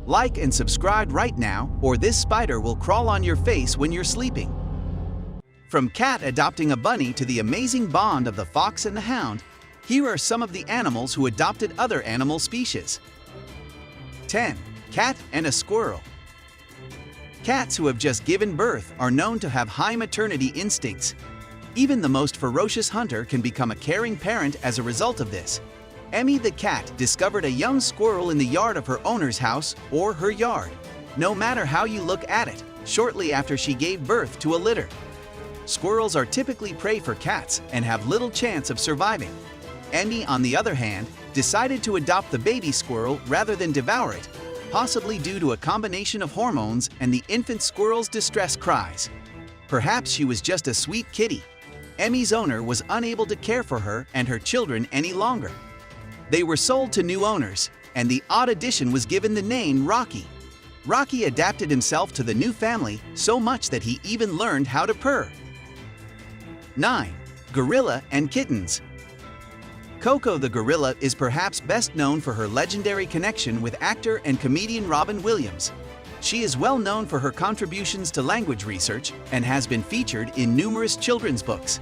Like and subscribe right now, or this spider will crawl on your face when you're sleeping. From cat adopting a bunny to the amazing bond of the fox and the hound, here are some of the animals who adopted other animal species. 10. Cat and a squirrel. Cats who have just given birth are known to have high maternity instincts. Even the most ferocious hunter can become a caring parent as a result of this. Emmy the cat discovered a young squirrel in the yard of her owner's house or her yard. No matter how you look at it, shortly after she gave birth to a litter. Squirrels are typically prey for cats and have little chance of surviving. Emmy, on the other hand, decided to adopt the baby squirrel rather than devour it, possibly due to a combination of hormones and the infant squirrel's distress cries. Perhaps she was just a sweet kitty. Emmy's owner was unable to care for her and her children any longer. They were sold to new owners, and the odd addition was given the name Rocky. Rocky adapted himself to the new family so much that he even learned how to purr. 9. Gorilla and kittens. Coco the gorilla is perhaps best known for her legendary connection with actor and comedian Robin Williams. She is well known for her contributions to language research and has been featured in numerous children's books.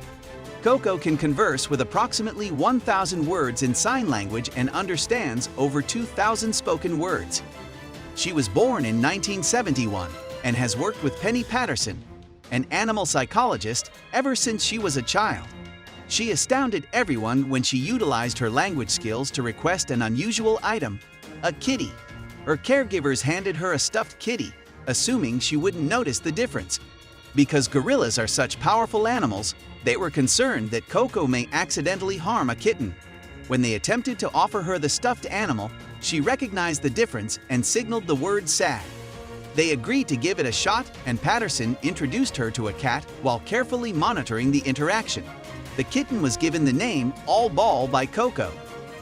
Coco can converse with approximately 1,000 words in sign language and understands over 2,000 spoken words. She was born in 1971 and has worked with Penny Patterson, an animal psychologist, ever since she was a child. She astounded everyone when she utilized her language skills to request an unusual item, a kitty. Her caregivers handed her a stuffed kitty, assuming she wouldn't notice the difference. Because gorillas are such powerful animals, they were concerned that Coco may accidentally harm a kitten. When they attempted to offer her the stuffed animal, she recognized the difference and signaled the word sad. They agreed to give it a shot, and Patterson introduced her to a cat while carefully monitoring the interaction. The kitten was given the name All Ball by Coco.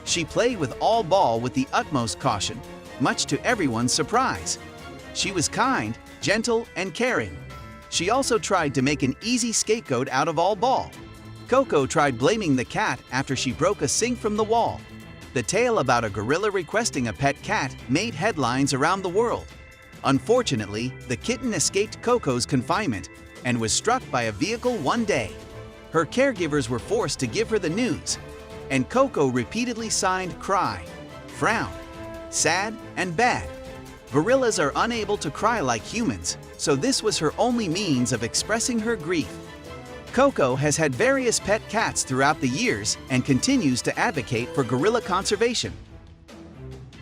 She played with All Ball with the utmost caution, much to everyone's surprise. She was kind, gentle, and caring. She also tried to make an easy scapegoat out of All Ball. Coco tried blaming the cat after she broke a sink from the wall. The tale about a gorilla requesting a pet cat made headlines around the world. Unfortunately, the kitten escaped Coco's confinement and was struck by a vehicle one day. Her caregivers were forced to give her the news, and Coco repeatedly signed cry, frown, sad, and bad. Gorillas are unable to cry like humans, so this was her only means of expressing her grief. Coco has had various pet cats throughout the years and continues to advocate for gorilla conservation.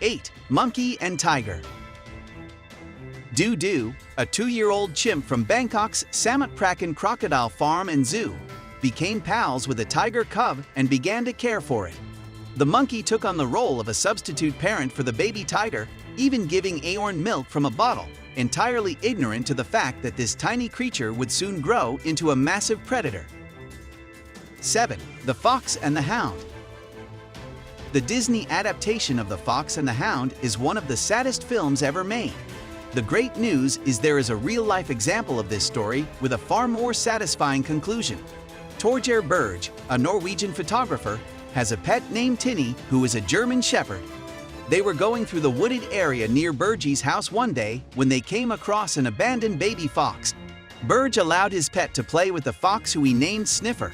8. Monkey and tiger. Doo, a 2-year-old chimp from Bangkok's Samat Prakan Crocodile Farm and Zoo, became pals with a tiger cub and began to care for it. The monkey took on the role of a substitute parent for the baby tiger, even giving Aorn milk from a bottle, entirely ignorant to the fact that this tiny creature would soon grow into a massive predator. 7. The Fox and the Hound. The Disney adaptation of The Fox and the Hound is one of the saddest films ever made. The great news is there is a real-life example of this story with a far more satisfying conclusion. Torgeir Berge, a Norwegian photographer, has a pet named Tinny who is a German Shepherd. They were going through the wooded area near Berge's house one day when they came across an abandoned baby fox. Berge allowed his pet to play with the fox who he named Sniffer.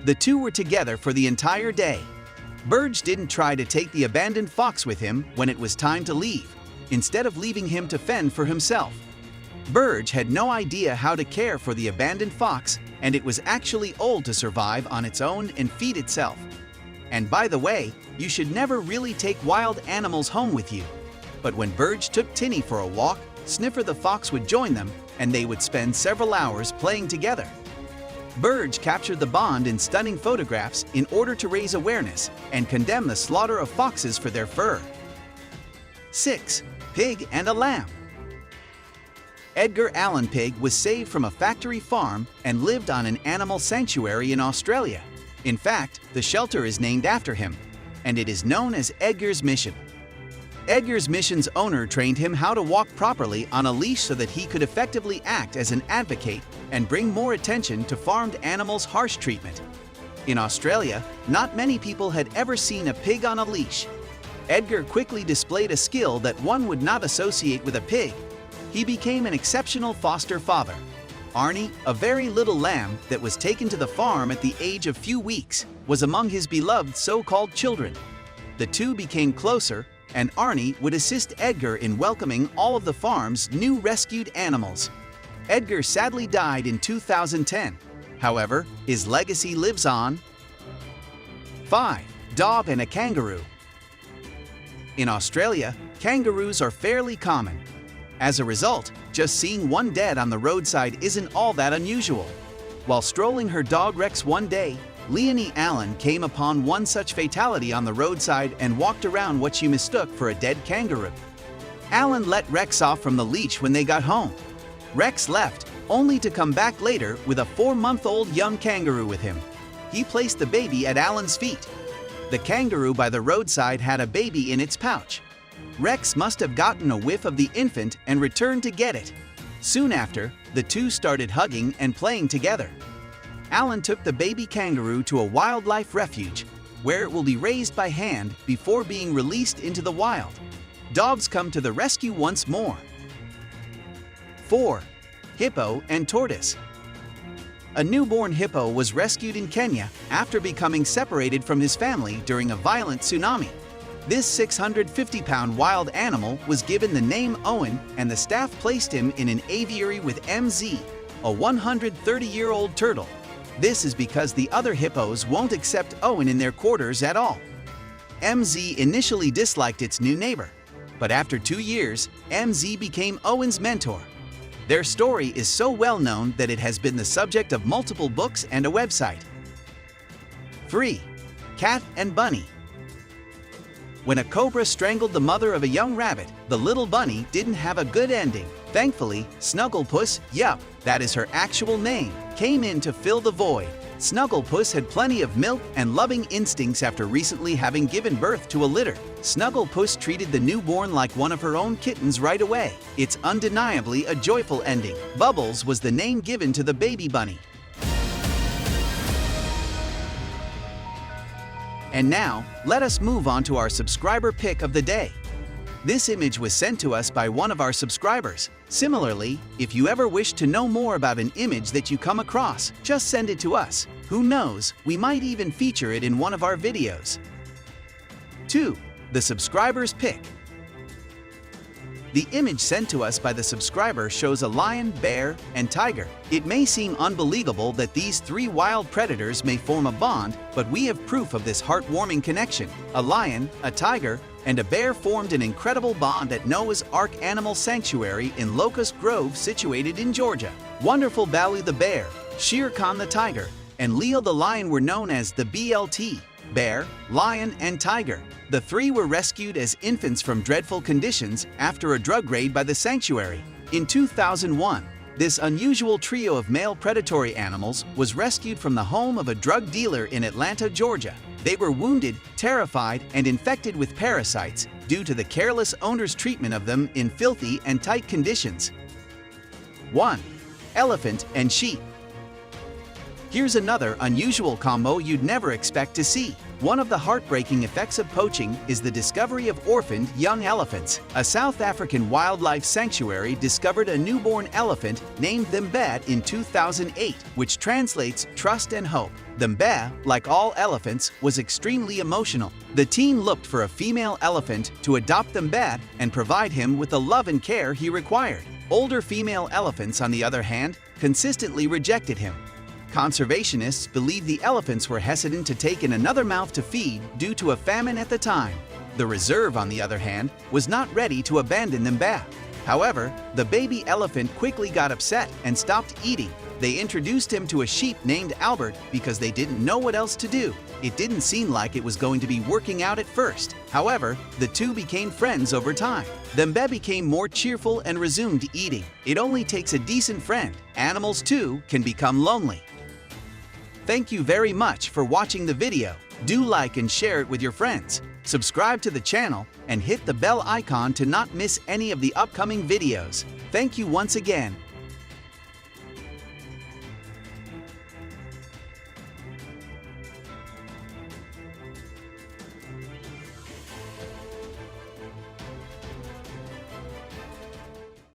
The two were together for the entire day. Berge didn't try to take the abandoned fox with him when it was time to leave, instead of leaving him to fend for himself. Berge had no idea how to care for the abandoned fox, and it was actually old to survive on its own and feed itself. And by the way, you should never really take wild animals home with you. But when Berge took Tinny for a walk, Sniffer the fox would join them, and they would spend several hours playing together. Berge captured the bond in stunning photographs in order to raise awareness and condemn the slaughter of foxes for their fur. 6. Pig and a lamb. Edgar Allan Pig was saved from a factory farm and lived on an animal sanctuary in Australia. In fact, the shelter is named after him, and it is known as Edgar's Mission. Edgar's Mission's owner trained him how to walk properly on a leash so that he could effectively act as an advocate and bring more attention to farmed animals' harsh treatment. In Australia, not many people had ever seen a pig on a leash. Edgar quickly displayed a skill that one would not associate with a pig. He became an exceptional foster father. Arnie, a very little lamb that was taken to the farm at the age of few weeks, was among his beloved so-called children. The two became closer, and Arnie would assist Edgar in welcoming all of the farm's new rescued animals. Edgar sadly died in 2010. However, his legacy lives on. 5. Dobb and a kangaroo. In Australia, kangaroos are fairly common. As a result, just seeing one dead on the roadside isn't all that unusual. While strolling her dog Rex one day, Leonie Allen came upon one such fatality on the roadside and walked around what she mistook for a dead kangaroo. Allen let Rex off from the leash when they got home. Rex left, only to come back later with a 4-month-old young kangaroo with him. He placed the baby at Allen's feet. The kangaroo by the roadside had a baby in its pouch. Rex must have gotten a whiff of the infant and returned to get it. Soon after, the two started hugging and playing together. Allen took the baby kangaroo to a wildlife refuge, where it will be raised by hand before being released into the wild. Dogs come to the rescue once more. 4. Hippo and Tortoise. A newborn hippo was rescued in Kenya after becoming separated from his family during a violent tsunami. This 650-pound wild animal was given the name Owen, and the staff placed him in an aviary with MZ, a 130-year-old turtle. This is because the other hippos won't accept Owen in their quarters at all. MZ initially disliked its new neighbor, but after 2 years, MZ became Owen's mentor. Their story is so well known that it has been the subject of multiple books and a website. 3. Cat and Bunny. When a cobra strangled the mother of a young rabbit, the little bunny didn't have a good ending. Thankfully, Snugglepuss, yup, that is her actual name, came in to fill the void. Snugglepuss had plenty of milk and loving instincts after recently having given birth to a litter. Snugglepuss treated the newborn like one of her own kittens right away. It's undeniably a joyful ending. Bubbles was the name given to the baby bunny. And now, let us move on to our subscriber pick of the day. This image was sent to us by one of our subscribers. Similarly, if you ever wish to know more about an image that you come across, just send it to us. Who knows, we might even feature it in one of our videos. 2. The subscriber's pick. The image sent to us by the subscriber shows a lion, bear, and tiger. It may seem unbelievable that these 3 wild predators may form a bond, but we have proof of this heartwarming connection. A lion, a tiger, and a bear formed an incredible bond at Noah's Ark Animal Sanctuary in Locust Grove, situated in Georgia. Wonderful Baloo the bear, Shere Khan the tiger, and Leo the lion were known as the BLT, bear, lion, and tiger. The 3 were rescued as infants from dreadful conditions after a drug raid by the sanctuary. In 2001, this unusual trio of male predatory animals was rescued from the home of a drug dealer in Atlanta, Georgia. They were wounded, terrified, and infected with parasites due to the careless owner's treatment of them in filthy and tight conditions. 1. Elephant and sheep. Here's another unusual combo you'd never expect to see. One of the heartbreaking effects of poaching is the discovery of orphaned young elephants. A South African wildlife sanctuary discovered a newborn elephant named Thembed in 2008, which translates trust and hope. Thembed, like all elephants, was extremely emotional. The team looked for a female elephant to adopt Thembed and provide him with the love and care he required. Older female elephants, on the other hand, consistently rejected him. Conservationists believe the elephants were hesitant to take in another mouth to feed due to a famine at the time. The reserve, on the other hand, was not ready to abandon Thembed. However, the baby elephant quickly got upset and stopped eating. They introduced him to a sheep named Albert because they didn't know what else to do. It didn't seem like it was going to be working out at first. However, the two became friends over time. Thembed became more cheerful and resumed eating. It only takes a decent friend. Animals, too, can become lonely. Thank you very much for watching the video. Do like and share it with your friends. Subscribe to the channel and hit the bell icon to not miss any of the upcoming videos. Thank you once again.